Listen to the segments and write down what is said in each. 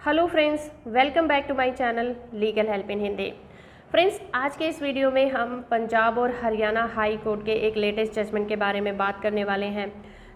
Hello friends, welcome back to my channel legal help in Hindi. Friends, आज के इस video में हम पंजाब और हरियाणा हाई कोर्ट के एक लेटेस्ट जजमेंट के बारे में बात करने वाले हैं,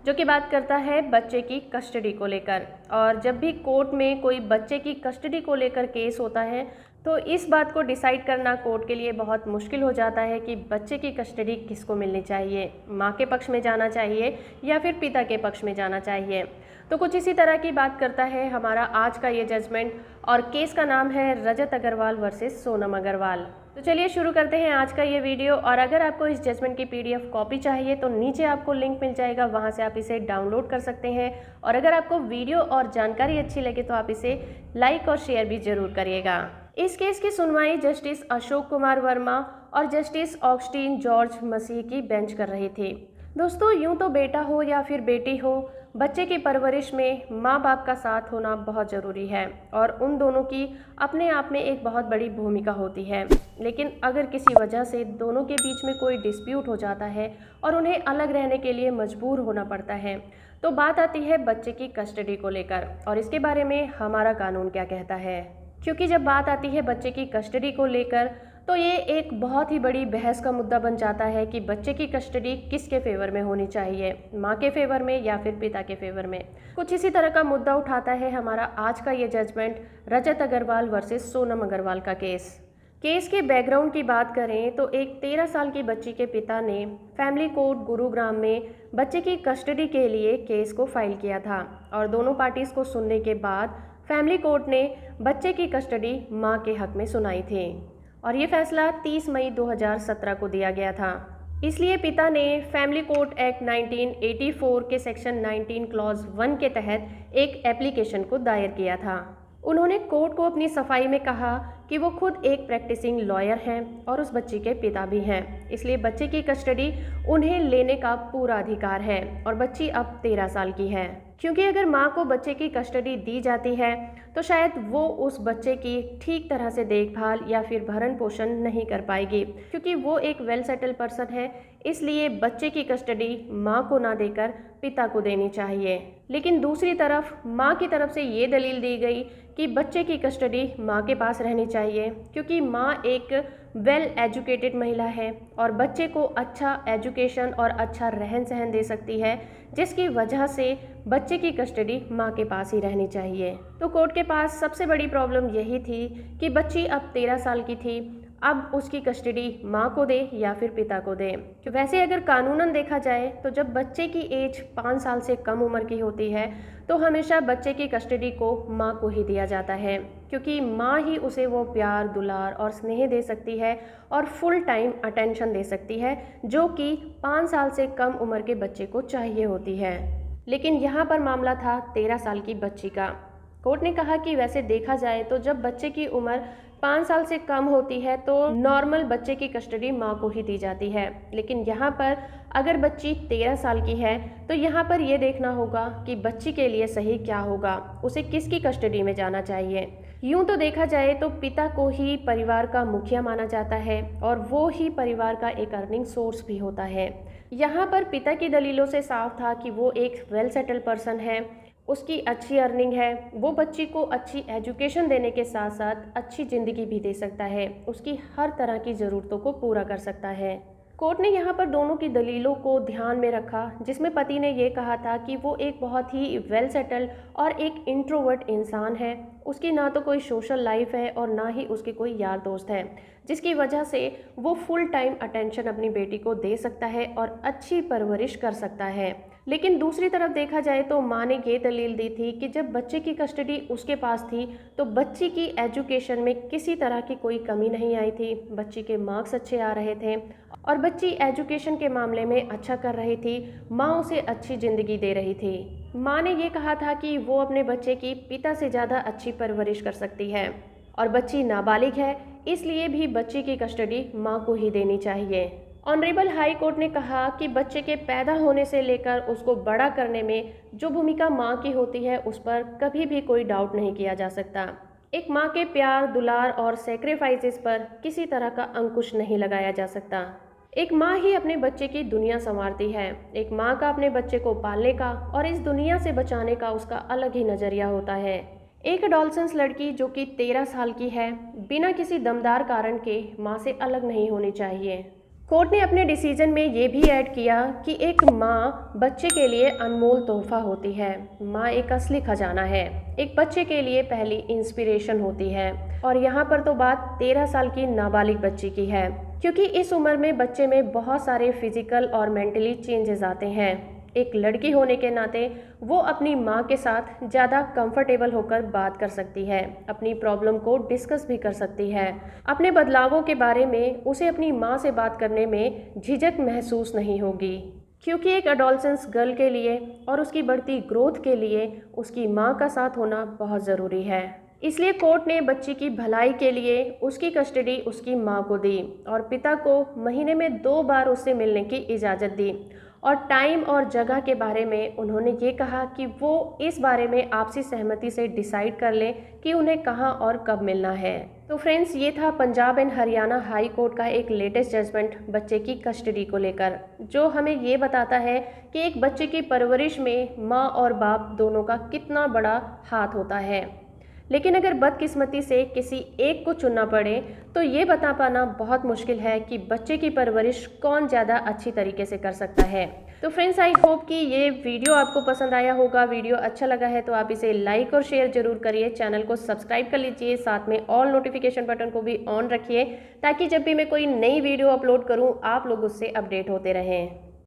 जो कि बात करता है बच्चे की कस्टडी को लेकर। और जब भी कोर्ट में कोई बच्चे की कस्टडी को लेकर केस होता है तो इस बात को डिसाइड करना कोर्ट के लिए बहुत मुश्किल हो जाता है कि बच्चे की कस्टडी किसको मिलनी चाहिए, माँ के पक्ष में जाना चाहिए या फिर पिता के पक्ष में जाना चाहिए। तो कुछ इसी तरह की बात करता है हमारा आज का ये जजमेंट, और केस का नाम है रजत अग्रवाल वर्सेस सोनम अग्रवाल। तो चलिए शुरू करते हैं आज का ये वीडियो। और अगर आपको इस जजमेंट की PDF कॉपी चाहिए तो नीचे आपको लिंक मिल जाएगा, वहां से आप इसे डाउनलोड कर सकते हैं। और अगर आपको वीडियो और जानकारी अच्छी लगे तो आप इसे लाइक और शेयर भी जरूर करिएगा। इस केस की सुनवाई जस्टिस अशोक कुमार वर्मा और जस्टिस ऑगस्टीन जॉर्ज मसीह की बेंच कर रही थी। दोस्तों, यूं तो बेटा हो या फिर बेटी हो, बच्चे की परवरिश में माँ बाप का साथ होना बहुत ज़रूरी है और उन दोनों की अपने आप में एक बहुत बड़ी भूमिका होती है। लेकिन अगर किसी वजह से दोनों के बीच में कोई डिस्प्यूट हो जाता है और उन्हें अलग रहने के लिए मजबूर होना पड़ता है, तो बात आती है बच्चे की कस्टडी को लेकर और इसके बारे में हमारा कानून क्या कहता है। क्योंकि जब बात आती है बच्चे की कस्टडी को लेकर तो ये एक बहुत ही बड़ी बहस का मुद्दा बन जाता है कि बच्चे की कस्टडी किसके फेवर में होनी चाहिए, माँ के फेवर में या फिर पिता के फेवर में। कुछ इसी तरह का मुद्दा उठाता है हमारा आज का ये जजमेंट, रजत अग्रवाल वर्सेस सोनम अग्रवाल का केस के बैकग्राउंड की बात करें तो एक 13 साल की बच्ची के पिता ने फैमिली कोर्ट गुरुग्राम में बच्चे की कस्टडी के लिए केस को फाइल किया था और दोनों पार्टीज को सुनने के बाद फैमिली कोर्ट ने बच्चे की कस्टडी मां के हक में सुनाई थी और ये फैसला 30 मई 2017 को दिया गया था। इसलिए पिता ने फैमिली कोर्ट एक्ट 1984 के सेक्शन 19 क्लॉज 1 के तहत एक एप्लीकेशन को दायर किया था। उन्होंने कोर्ट को अपनी सफाई में कहा कि वो खुद एक प्रैक्टिसिंग लॉयर हैं और उस बच्ची के पिता भी हैं, इसलिए बच्चे की कस्टडी उन्हें लेने का पूरा अधिकार है और बच्ची अब 13 साल की है। क्योंकि अगर माँ को बच्चे की कस्टडी दी जाती है तो शायद वो उस बच्चे की ठीक तरह से देखभाल या फिर भरण पोषण नहीं कर पाएगी, क्योंकि वो एक वेल सेटल पर्सन है। इसलिए बच्चे की कस्टडी माँ को ना देकर पिता को देनी चाहिए। लेकिन दूसरी तरफ माँ की तरफ से ये दलील दी गई कि बच्चे की कस्टडी माँ के पास रहनी चाहिए, क्योंकि माँ एक वेल एजुकेटेड महिला है और बच्चे को अच्छा एजुकेशन और अच्छा रहन सहन दे सकती है, जिसकी वजह से बच्चे की कस्टडी माँ के पास ही रहनी चाहिए। तो कोर्ट के पास सबसे बड़ी प्रॉब्लम यही थी कि बच्ची अब 13 साल की थी, अब उसकी कस्टडी माँ को दे या फिर पिता को दे। तो वैसे अगर कानूनन देखा जाए तो जब बच्चे की एज 5 साल से कम उम्र की होती है तो हमेशा बच्चे की कस्टडी को माँ को ही दिया जाता है, क्योंकि माँ ही उसे वो प्यार, दुलार और स्नेह दे सकती है और फुल टाइम अटेंशन दे सकती है, जो कि 5 साल से कम उम्र के बच्चे को चाहिए होती है। लेकिन यहाँ पर मामला था 13 साल की बच्ची का। कोर्ट ने कहा कि वैसे देखा जाए तो जब बच्चे की उम्र 5 साल से कम होती है तो नॉर्मल बच्चे की कस्टडी माँ को ही दी जाती है, लेकिन यहाँ पर अगर बच्ची 13 साल की है तो यहाँ पर ये देखना होगा कि बच्ची के लिए सही क्या होगा, उसे किसकी कस्टडी में जाना चाहिए। यूं तो देखा जाए तो पिता को ही परिवार का मुखिया माना जाता है और वो ही परिवार का एक अर्निंग सोर्स भी होता है। यहाँ पर पिता की दलीलों से साफ था कि वो एक वेल सेटल पर्सन है, उसकी अच्छी अर्निंग है, वो बच्ची को अच्छी एजुकेशन देने के साथ साथ अच्छी ज़िंदगी भी दे सकता है, उसकी हर तरह की ज़रूरतों को पूरा कर सकता है। कोर्ट ने यहाँ पर दोनों की दलीलों को ध्यान में रखा, जिसमें पति ने ये कहा था कि वो एक बहुत ही वेल सेटल और एक इंट्रोवर्ट इंसान है, उसकी ना तो कोई सोशल लाइफ है और ना ही उसके कोई यार दोस्त है, जिसकी वजह से वो फुल टाइम अटेंशन अपनी बेटी को दे सकता है और अच्छी परवरिश कर सकता है। लेकिन दूसरी तरफ देखा जाए तो माँ ने ये दलील दी थी कि जब बच्चे की कस्टडी उसके पास थी तो बच्ची की एजुकेशन में किसी तरह की कोई कमी नहीं आई थी, बच्ची के मार्क्स अच्छे आ रहे थे और बच्ची एजुकेशन के मामले में अच्छा कर रही थी, माँ उसे अच्छी ज़िंदगी दे रही थी। माँ ने ये कहा था कि वो अपने बच्चे की पिता से ज़्यादा अच्छी परवरिश कर सकती है और बच्ची नाबालिग है, इसलिए भी बच्ची की कस्टडी माँ को ही देनी चाहिए। ऑनरेबल हाई कोर्ट ने कहा कि बच्चे के पैदा होने से लेकर उसको बड़ा करने में जो भूमिका माँ की होती है उस पर कभी भी कोई डाउट नहीं किया जा सकता। एक माँ के प्यार, दुलार और सेक्रीफाइसेस पर किसी तरह का अंकुश नहीं लगाया जा सकता। एक माँ ही अपने बच्चे की दुनिया संवारती है। एक माँ का अपने बच्चे को पालने का और इस दुनिया से बचाने का उसका अलग ही नज़रिया होता है। एक एडोलसेंस लड़की जो कि 13 साल की है, बिना किसी दमदार कारण के मां से अलग नहीं होनी चाहिए। कोर्ट ने अपने डिसीजन में ये भी ऐड किया कि एक माँ बच्चे के लिए अनमोल तोहफा होती है। माँ एक असली खजाना है, एक बच्चे के लिए पहली इंस्पिरेशन होती है। और यहाँ पर तो बात 13 साल की नाबालिग बच्ची की है, क्योंकि इस उम्र में बच्चे में बहुत सारे फिजिकल और मेंटली चेंजेस आते हैं। एक लड़की होने के नाते वो अपनी माँ के साथ ज़्यादा कंफर्टेबल होकर बात कर सकती है, अपनी प्रॉब्लम को डिस्कस भी कर सकती है। अपने बदलावों के बारे में उसे अपनी माँ से बात करने में झिझक महसूस नहीं होगी, क्योंकि एक एडोलसेंस गर्ल के लिए और उसकी बढ़ती ग्रोथ के लिए उसकी माँ का साथ होना बहुत ज़रूरी है। इसलिए कोर्ट ने बच्ची की भलाई के लिए उसकी कस्टडी उसकी माँ को दी और पिता को महीने में 2 बार उससे मिलने की इजाज़त दी। और टाइम और जगह के बारे में उन्होंने ये कहा कि वो इस बारे में आपसी सहमति से डिसाइड कर लें कि उन्हें कहाँ और कब मिलना है। तो फ्रेंड्स, ये था Punjab and Haryana high court का एक लेटेस्ट जजमेंट बच्चे की कस्टडी को लेकर, जो हमें ये बताता है कि एक बच्चे की परवरिश में माँ और बाप दोनों का कितना बड़ा हाथ होता है। लेकिन अगर बदकिस्मती से किसी एक को चुनना पड़े तो ये बता पाना बहुत मुश्किल है कि बच्चे की परवरिश कौन ज़्यादा अच्छी तरीके से कर सकता है। तो फ्रेंड्स, आई होप कि ये वीडियो आपको पसंद आया होगा। वीडियो अच्छा लगा है तो आप इसे लाइक और शेयर जरूर करिए। चैनल को सब्सक्राइब कर लीजिए, साथ में ऑल नोटिफिकेशन बटन को भी ऑन रखिए, ताकि जब भी मैं कोई नई वीडियो अपलोड करूँ आप लोग उससे अपडेट होते रहें।